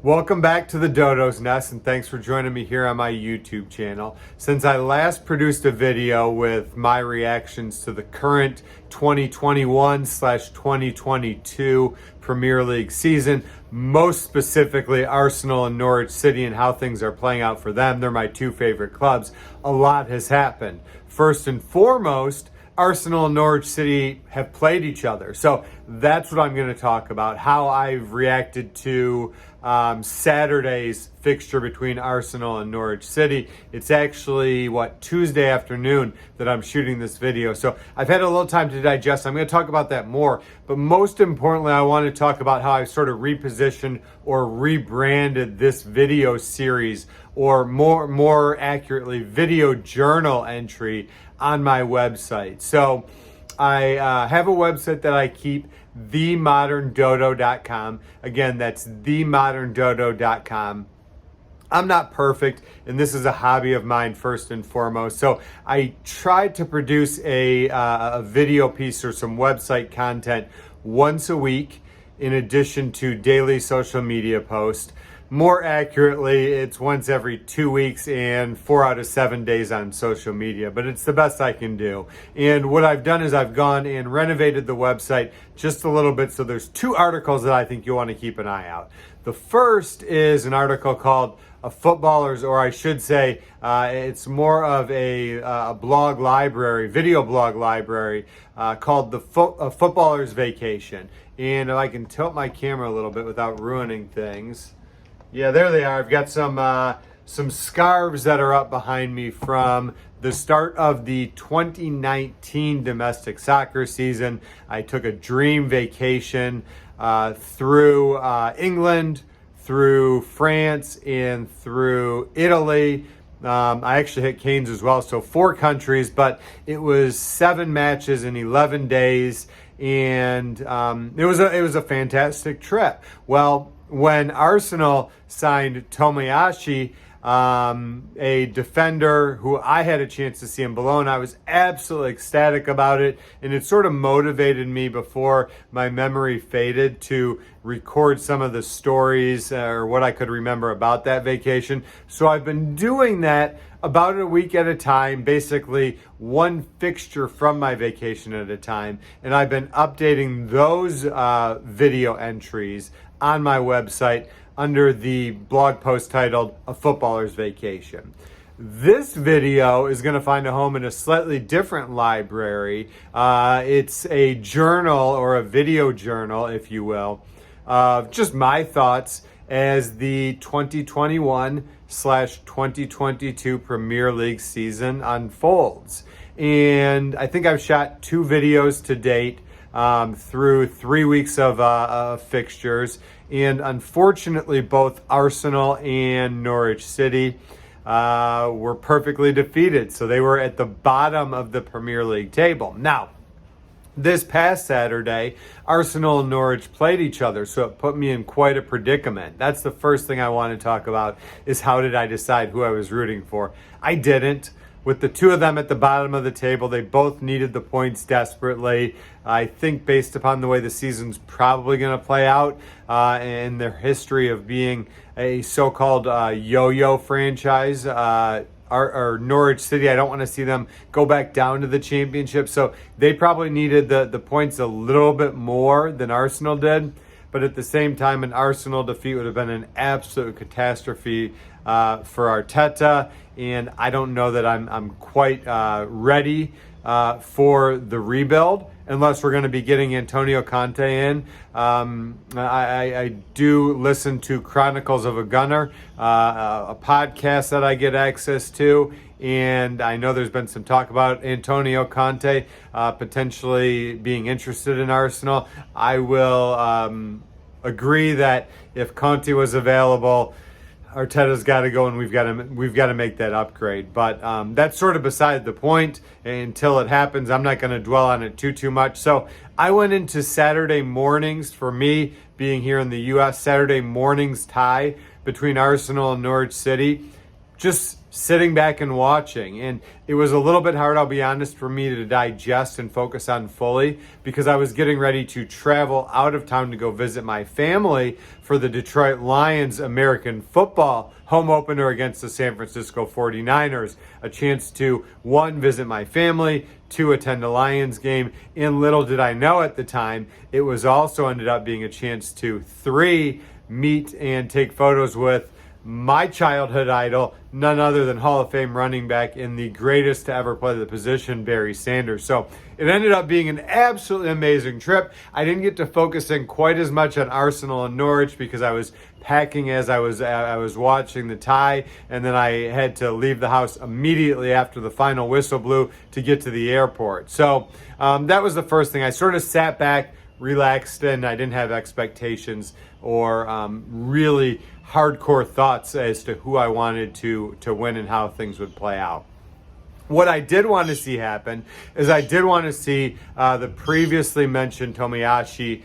Welcome back to the Dodo's Nest, and thanks for joining me here on my YouTube channel. Since I last produced a video with my reactions to the current 2021/2022 Premier League season, most specifically Arsenal and Norwich City and how things are playing out for them, they're my two favorite clubs, a lot has happened. First and foremost, Arsenal and Norwich City have played each other. So that's what I'm going to talk about, how I've reacted to Saturday's fixture between Arsenal and Norwich City. It's actually, Tuesday afternoon that I'm shooting this video. So I've had a little time to digest. I'm going to talk about that more. But most importantly, I want to talk about how I've sort of repositioned or rebranded this video series, or more accurately, video journal entry on my website. So I have a website that I keep, themoderndodo.com. Again, that's themoderndodo.com. I'm not perfect, and this is a hobby of mine first and foremost. So I tried to produce a video piece or some website content once a week in addition to daily social media posts. More accurately, it's once every 2 weeks and 4 out of 7 days on social media, but it's the best I can do. And what I've done is I've gone and renovated the website just a little bit. So there's two articles that I think you'll want to keep an eye out. The first is an article called "A Footballer's," or I should say, it's more of a blog library, video blog library, called "A Footballer's Vacation." And if I can tilt my camera a little bit without ruining things. Yeah, there they are. I've got some scarves that are up behind me from the start of the 2019 domestic soccer season. I took a dream vacation through England, through France, and through Italy. I actually hit Canes as well, so 4 countries, but it was 7 matches in 11 days, and it was a fantastic trip. Well, when Arsenal signed Tomiyasu, a defender who I had a chance to see in Bologna, I was absolutely ecstatic about it, and it sort of motivated me before my memory faded to record some of the stories or what I could remember about that vacation. So I've been doing that about a week at a time, basically one fixture from my vacation at a time, and I've been updating those video entries on my website under the blog post titled "A Footballer's Vacation." This video is going to find a home in a slightly different library. It's a journal, or a video journal, if you will, of just my thoughts as the 2021/2022 Premier League season unfolds. And I think I've shot 2 videos to date through 3 weeks of fixtures. And unfortunately, both Arsenal and Norwich City were perfectly defeated. So they were at the bottom of the Premier League table. Now, this past Saturday, Arsenal and Norwich played each other, so it put me in quite a predicament. That's the first thing I want to talk about, is how did I decide who I was rooting for? I didn't. With the two of them at the bottom of the table, they both needed the points desperately. I think based upon the way the season's probably going to play out and their history of being a so-called yo-yo franchise, or Norwich City, I don't want to see them go back down to the championship. So they probably needed the points a little bit more than Arsenal did. But at the same time, an Arsenal defeat would have been an absolute catastrophe for Arteta. And I don't know that I'm quite ready for the rebuild, unless we're going to be getting Antonio Conte in. I do listen to Chronicles of a Gunner, a podcast that I get access to, and I know there's been some talk about Antonio Conte potentially being interested in Arsenal. I will agree that if Conte was available, Arteta's got to go, and we've got to make that upgrade. But that's sort of beside the point. Until it happens, I'm not going to dwell on it too much. So I went into Saturday mornings, for me being here in the U.S., Saturday mornings tie between Arsenal and Norwich City, just sitting back and watching. And it was a little bit hard, I'll be honest, for me to digest and focus on fully because I was getting ready to travel out of town to go visit my family for the Detroit Lions American football home opener against the San Francisco 49ers. A chance to, one, visit my family, two, attend a Lions game. And little did I know at the time, it was also ended up being a chance to, three, meet and take photos with my childhood idol, none other than Hall of Fame running back and the greatest to ever play the position, Barry Sanders. So it ended up being an absolutely amazing trip. I didn't get to focus in quite as much on Arsenal and Norwich because I was packing as I was watching the tie, and then I had to leave the house immediately after the final whistle blew to get to the airport. So that was the first thing. I sort of sat back, relaxed, and I didn't have expectations or really hardcore thoughts as to who I wanted to win and how things would play out. What I did want to see happen is I did want to see the previously mentioned Tomiyasu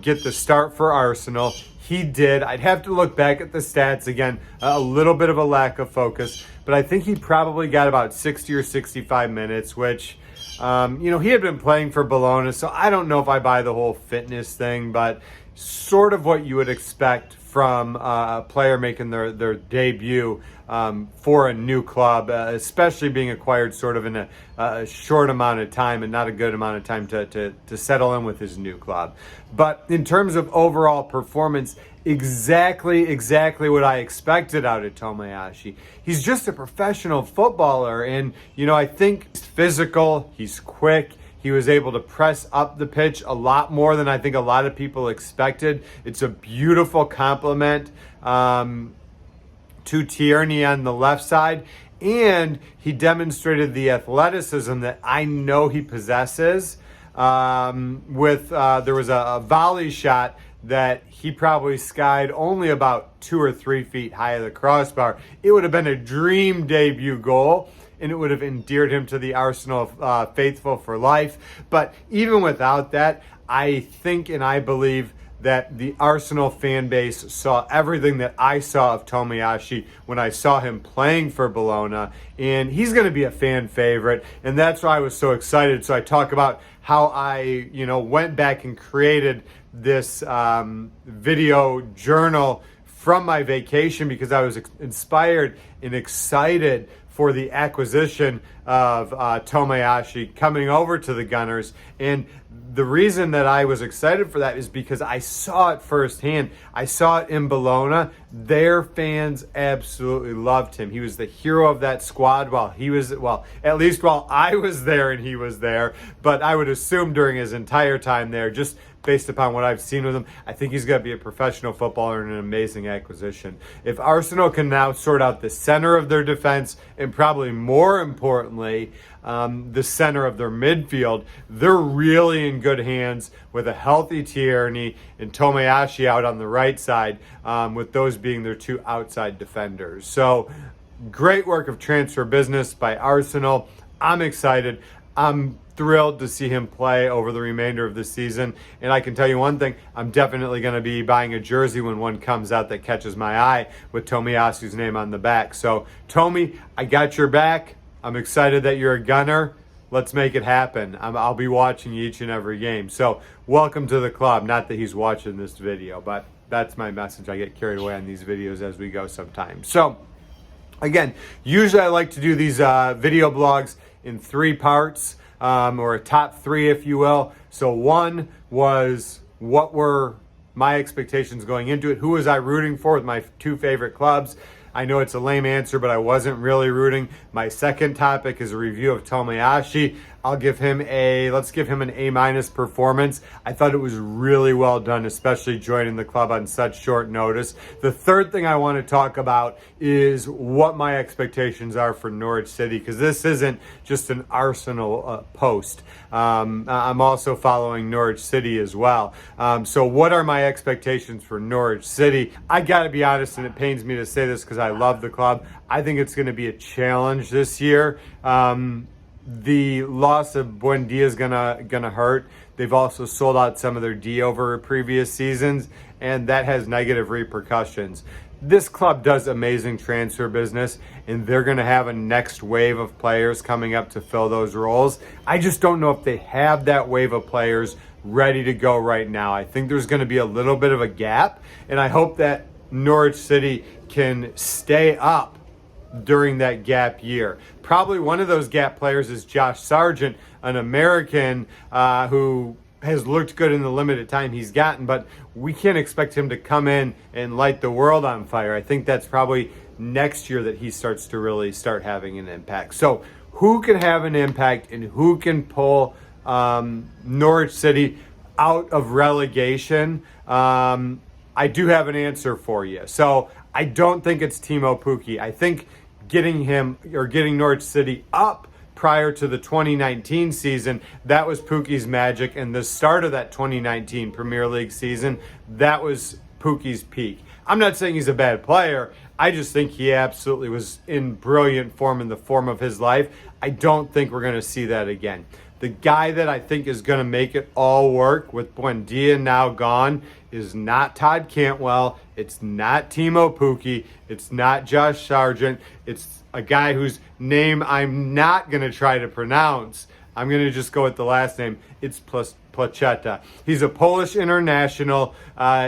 get the start for Arsenal. He did. I'd have to look back at the stats again, a little bit of a lack of focus, but I think he probably got about 60 or 65 minutes, which, he had been playing for Bologna, so I don't know if I buy the whole fitness thing, but sort of what you would expect from a player making their debut for a new club, especially being acquired sort of in a short amount of time and not a good amount of time to settle in with his new club. But in terms of overall performance, exactly what I expected out of Tomiyasu. He's just a professional footballer, and I think he's physical, he's quick. He was able to press up the pitch a lot more than I think a lot of people expected. It's a beautiful compliment to Tierney on the left side. And he demonstrated the athleticism that I know he possesses. There was a volley shot that he probably skied only about 2 or 3 feet high of the crossbar. It would have been a dream debut goal, and it would have endeared him to the Arsenal faithful for life. But even without that, I think and I believe that the Arsenal fan base saw everything that I saw of Tomiyasu when I saw him playing for Bologna, and he's going to be a fan favorite, and that's why I was so excited. So I talk about how I, went back and created this video journal from my vacation because I was inspired and excited for the acquisition of Tomiyasu coming over to the Gunners. And the reason that I was excited for that is because I saw it firsthand. I saw it in Bologna. Their fans absolutely loved him. He was the hero of that squad at least while I was there and he was there. But I would assume during his entire time there, just based upon what I've seen with him, I think he's going to be a professional footballer and an amazing acquisition. If Arsenal can now sort out the center of their defense and probably more importantly, the center of their midfield, they're really in good hands with a healthy Tierney and Tomiyasu out on the right side, with those being their two outside defenders. So great work of transfer business by Arsenal. I'm excited. I'm thrilled to see him play over the remainder of the season. And I can tell you one thing, I'm definitely going to be buying a jersey when one comes out that catches my eye with Tomiyasu's name on the back. So, Tommy, I got your back. I'm excited that you're a Gunner. Let's make it happen. I'll be watching each and every game. So, welcome to the club. Not that he's watching this video, but that's my message. I get carried away on these videos as we go sometimes. So, again, usually I like to do these video blogs in 3 parts. Or a top 3, if you will. So one was, what were my expectations going into it? Who was I rooting for with my 2 favorite clubs? I know it's a lame answer, but I wasn't really rooting. My second topic is a review of Tomiyasu. Let's give him an A- performance. I thought it was really well done, especially joining the club on such short notice. The third thing I want to talk about is what my expectations are for Norwich City, because this isn't just an Arsenal post. I'm also following Norwich City as well. So what are my expectations for Norwich City? I got to be honest, and it pains me to say this because I love the club. I think it's going to be a challenge this year. The loss of Buendia is gonna hurt. They've also sold out some of their D over previous seasons, and that has negative repercussions. this club does amazing transfer business, and they're going to have a next wave of players coming up to fill those roles. I just don't know if they have that wave of players ready to go right now. I think there's going to be a little bit of a gap, and I hope that Norwich City can stay up during that gap year. Probably one of those gap players is Josh Sargent, an American who has looked good in the limited time he's gotten, but we can't expect him to come in and light the world on fire. I think that's probably next year that he starts to really start having an impact. So who can have an impact and who can pull Norwich City out of relegation? I do have an answer for you. So I don't think it's Timo Pukki. I think getting Norwich City up prior to the 2019 season, that was Pukki's magic, and the start of that 2019 Premier League season, that was Pukki's peak. I'm not saying he's a bad player. I just think he absolutely was in brilliant form, in the form of his life. I don't think we're going to see that again. The guy that I think is going to make it all work with Buendia now gone is not Todd Cantwell. It's not Timo Pukki. It's not Josh Sargent. It's a guy whose name I'm not going to try to pronounce. I'm going to just go with the last name. It's Placheta. He's a Polish international.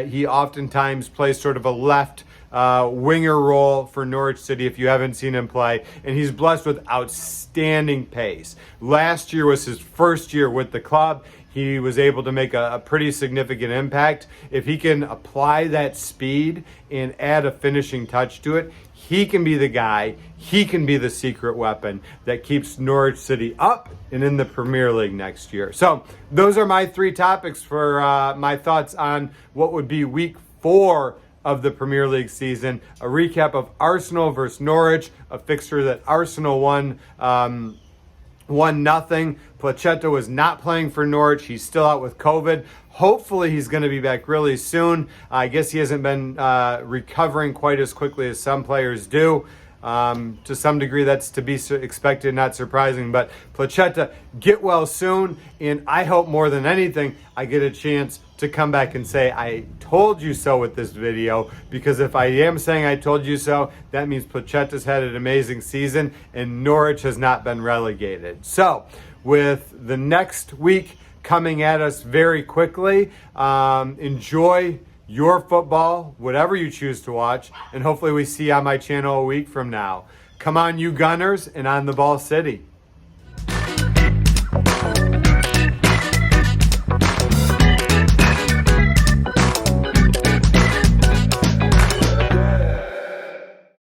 He oftentimes plays sort of a left winger role for Norwich City if you haven't seen him play, and he's blessed with outstanding pace. Last year was his first year with the club. He was able to make a pretty significant impact. If he can apply that speed and add a finishing touch to it, he can be the guy, he can be the secret weapon that keeps Norwich City up and in the Premier League next year. So those are my three topics for my thoughts on what would be week 4 of the Premier League season. A recap of Arsenal versus Norwich, a fixture that Arsenal won 1-0. Placheta was not playing for Norwich. He's still out with COVID. Hopefully he's going to be back really soon. I guess he hasn't been recovering quite as quickly as some players do. To some degree, that's to be expected, not surprising. But Placheta, get well soon. And I hope more than anything, I get a chance to come back and say, I told you so with this video. Because if I am saying I told you so, that means Placheta's had an amazing season and Norwich has not been relegated. So, with the next week coming at us very quickly, enjoy your football, whatever you choose to watch, and hopefully we see you on my channel a week from now. Come on, you Gunners, and on the ball, City.